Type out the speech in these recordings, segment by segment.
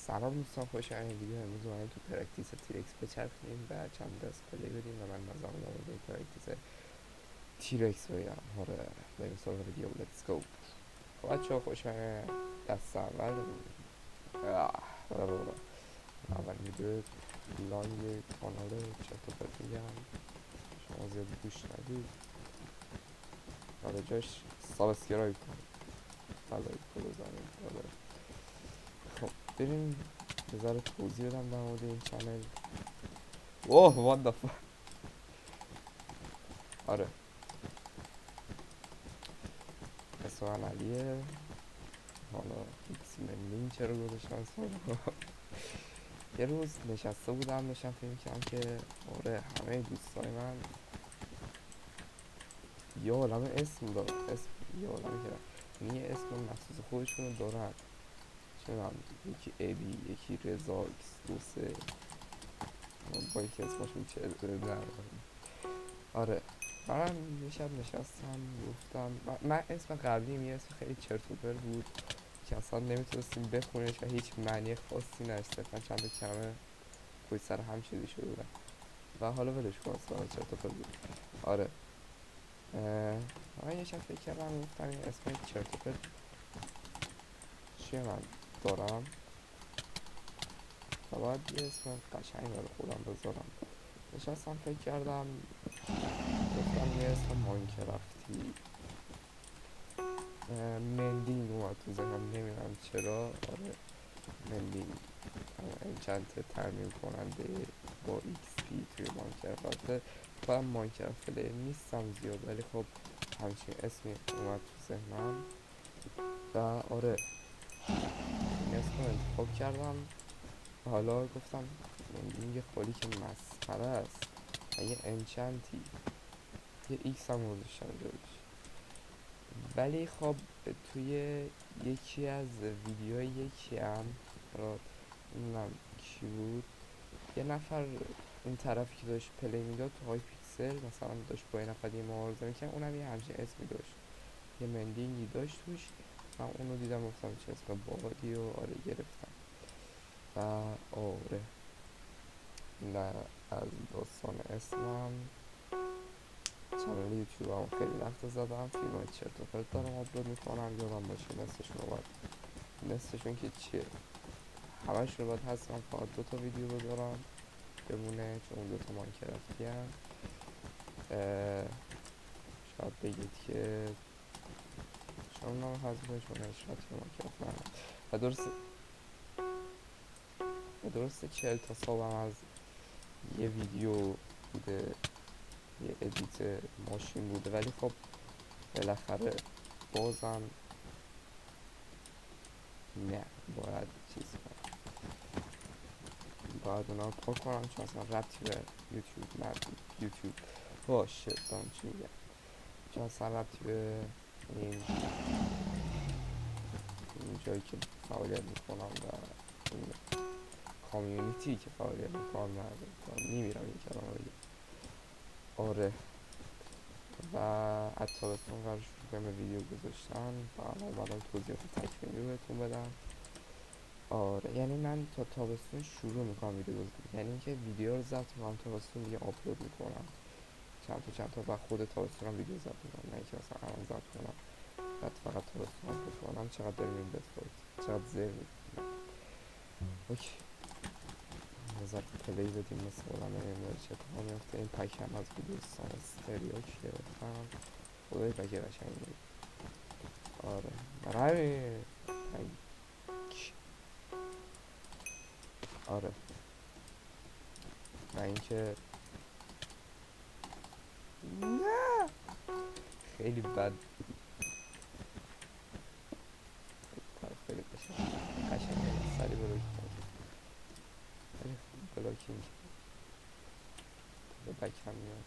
سلام دوستان، خوش آمدید. دیگه امروز اومدیم تو پرکتیس تیرکس بچرخیم و چند دست پلی بدیم و من نظرم در مورد پرکتیس تیرکس بگم. آره، بریم سراغ ویدیو. لیتس گو. خب بچه‌ها، خوش آمدید. دست اول اول ویدیو لایو کانال چرت و پرت میگم، شما زیاد گوش ندید و به جاش سابسکرایب کنید و لایک رو بزنید. آره، خب بریم یه ذره توضیح بدم در مورد این چنل. اوه what the fuck. آره، اسم من علیه. حالا ایکس ملین چرا گذاشتم سالها. یه روز نشسته بودم داشتم فکر می‌کردم که آره همه دوستای من یه عالمه اسم یه عالمه که یه اسم مخصوص خودشونو دارن. چون یکی ابی، یکی رضا، ایکس دو سه، با یکی اسمشون چه نه. آره، منم یه شب نشستم گفتم من اسم قبلیم یه اسم خیلی چرت و پرت بود که اصلا نمیتونستیم بخونیش و هیچ معنی خاصی نداشت، صرفا چند تا کلمه پشت سر هم چیزی شده بودن و حالا ولش کن، اصلا چرت و پرت بود. آره، من یه شب فکر کردم گفتم این اسم چرت و پرت چیه من دارم و باید یه اسم قشنگ برای خودم بذارم. نشستم فکر کردم، گفتم یه اسم ماینکرافتی. مندینگ اومد تو ذهنم، نمیدونم چرا. آره، مندینگ انچنت ترمیم کننده با ایکس پی توی ماینکرافت. خودم ماینکرافت پلیر نیستم زیاد، ولی خب همچین اسمی اومد تو ذهنم و آره این اسم رو انتخاب کردم. حالا گفتم مندینگ خالی که مسخره است و یه انچنتی، یه ایکس هم گذاشتم جلوش. ولی خب توی یکی از ویدیوهای یکی هم را نمیدونم کی بود، یه نفر این طرفی که داشت پلی میداد تو های پیکسل مثلا داشت با یه نفر یه مبارزه میکرد، اونم یه همچین اسمی داشت، یه مندینگی داشت توش. من اونو دیدم گفتم چه اسم باحالی و آره گرفتم. و آره، نه از داستان اسمم چنل یوتیوب هم خیلی وقت زدم، فیلم های چرت و پرت دارم آپلود میکنم. یادم باشه نصفشون که چیه، همش رو باید هستم فقط 2 تا ویدیو بذارم بمونه، چون اون 2 تا ماینکرافتی هم. شاید بگید که چون نام حذفش و نشرت ماینکرافت ندارم و درسته 40 تا صابم از یه ویدیو بوده، یه ادیت ماشین بوده، ولی خب بالاخره بازم نه، باید چیز کنم، باید اونا رو پاک کنم، چون اصلا ربطی به یوتیوب نداره. یوتیوب باشه دارم چی میگم، چون اصلا ربطی به این جایی که فعالیت میکنم و این کامیونیتی که فعالیت میکنم نداره. میمیرم این کلام رو بگم. آره، و از تابستون قرار شروع کنیم به ویدیو گذاشتن و اولا توضیحات تکمیلی رو بهتون بدم. آره، یعنی من تا تابستون شروع میکنم ویدیو گذاشتن، یعنی اینکه ویدیو رو ضبط میکنم تابستون دیگه آپلود میکنم چند تا و خود تابستون هم ویدیو ضبط میکنم، نه اینکه مثلا الان ضبط کنم بعد فقط تابستون آپلود کنم. چقدر داریم این بسپارت، چقدر زر میدیم. اوکی، نظر پلی بدیم مثل آدم نمیداره چه اتفاقی میفته. این پک هم از ویدیو سان استریاک گرفتم، خدای پک قشنگی. آره، برای آره، و اینکه نه خیلی بد، خیلی قشنگ سری بلاک کنم، ولی بلاکینگ به بک هم میاد.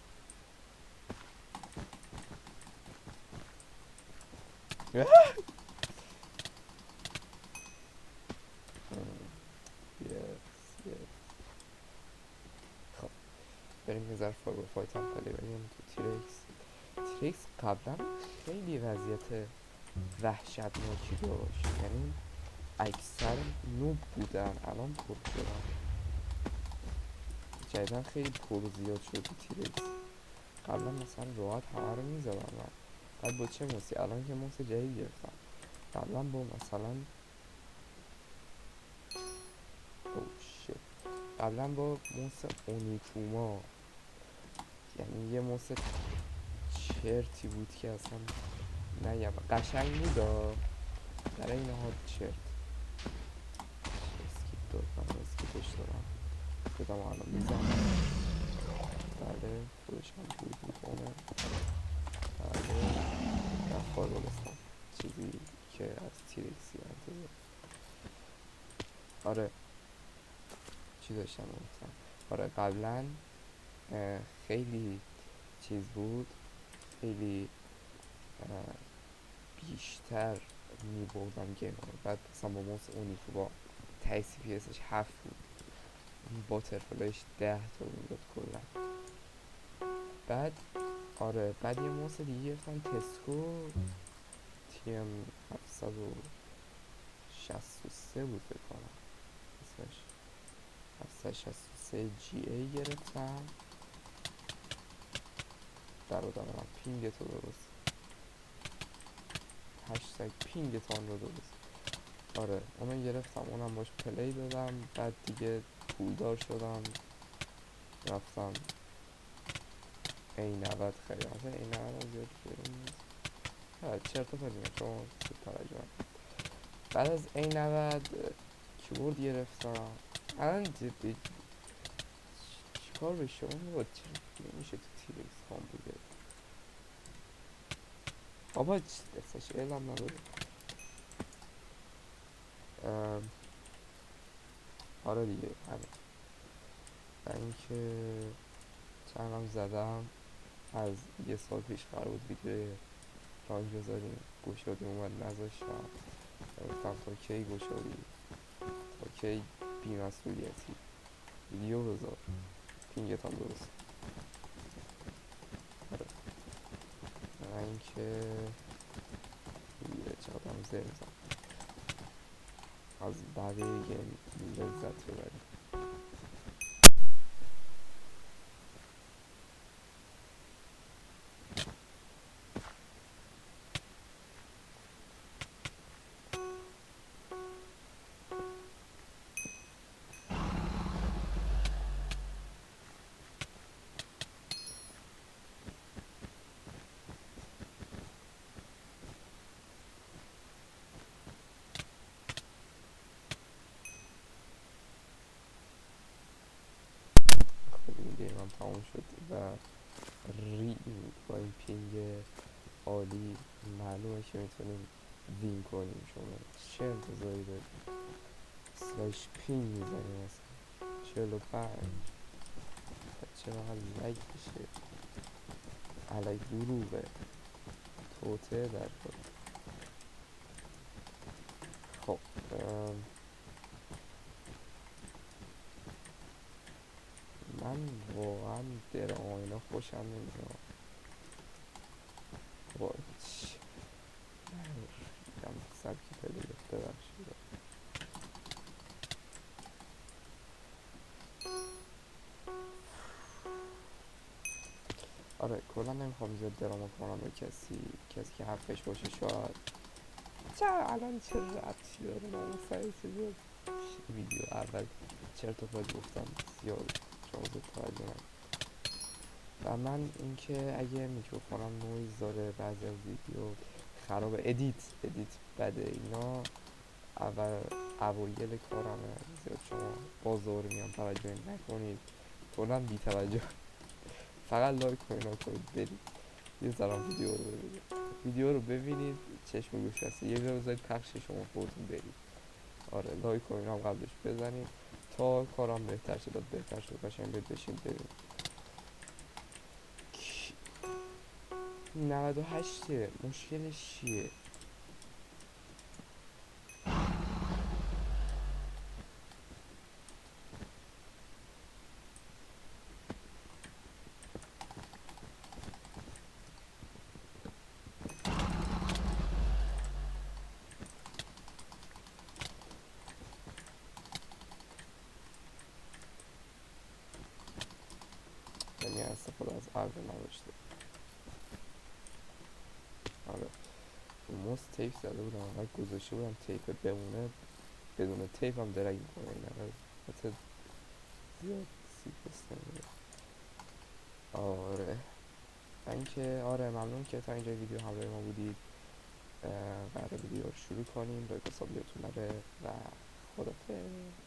yes. خب بریم یه ذره فایر فایت هم پلی بریم تو تیرکس قبلا خیلی وضعیت وحشتناکی داشت، یعنی اکثر نوب بودن، الان پر شدن. جدیدن خیلی پر زیاد شده تیرکس. قبلا مثلا راحت همه رو میزدم من. بعد با چه موسی الان که موسی جدید گرفتم. قبلا با مثلا قبلا با موس اونیکوما، یعنی یه موس چرتی بود که اصلا نگم قشنگ بودا، در این حال چرت. اسکیپ داد، من اسکیپش دارم بدم الان میزنم. بله خودش هم بود میکنه. بله رفار بلستم، چیزی که از تیرکسی انتظار. آره چی داشتم گفتم. آره قبلا خیلی چیز بود، خیلی بیشتر میبردم گیم رو. بعد مثلا با موس اونی که با تای سی پی اسش 7 بود، با ترفلش 10 تا میداد کلا. بعد آره بعد یه موس دیگه گرفتم تسکو تی ام 763 بود فکر کنم اسمش، 763 جی ای گرفتم. برادرم پینگ تو درست، هشتگ پینگ تان رو درست. آره اونو گرفتم، اونم باش پلی دادم. بعد دیگه پولدار شدم، رفتم A90 خریدم. اصلا A90 زیاد شده نیست، چرت و پرت میگم شما خوب توجه نکن. بعد از A90 کیبورد گرفتم. الان جدی چیکار به شما بود؟ چرا نمیشه تو تیرکس کامبو بابا دستش اعلام نداره. آره دیگه همین. و اینکه چندم زدم، از یه سال پیش قرار بود ویدیو رانگ بذاریم، گوشادی اومد نذاشتم. گفتم تا کی گوشادی، تا کی بی‌مسئولیتی، ویدیو بذار پینگت هم درست. آره و اینکه دیگه چقدرم زرزم از بقیه گیم لذت ببریم. خب این گیم هم تموم شد و با این پینگ عالی معلومه که میتونیم وین کنیم. شما چه انتظاری دارید؟ سلاش پینگ میزنیم اصلا 45 چه وقت لگ بشه علک دروغه توته در کن. خب من واقعا درام اینا خوشم نمیاد. وای کم سبکی پلیت ببخشید. آره کلا نمیخوام زیاد دراما کنم به کسی که حقش باشه. شاید الان چه ربطی داره ناموسایی چیزی ویدیو اول چرت و پرت گفتم زیاد شما زود توجه نکن. و من اینکه اگه میکروفونم نویز داره بعضی از ویدیو خراب، ادیت بده اینا، اوایل کارمه زیاد شما بازار میان توجه نکنید، کلا بی توجه فقط لایک و اینا کنید برید یه ذرم ویدیو رو ببینید چشم و گوش هستی یه ذره بذارید پخش شما خودتون برید. آره لایک و اینا هم قبلش بزنید تا کارم بهتر شد قشنگ برید بشین ببینید. 98 مشکلش چیه؟ میگن استفاده از ابر نداشته. آره موس تیپ زده بودم و گذاشته بودم تیپ بمونه، بدون تیپ هم درگ میکنه. این البته زیاد سیکس نمیده. آره اینکه آره ممنون که تا اینجا ویدیو همراه ما بودید. قرار ویدیو رو شروع کنیم، لایک و ساب یادتون نره و خدافظ.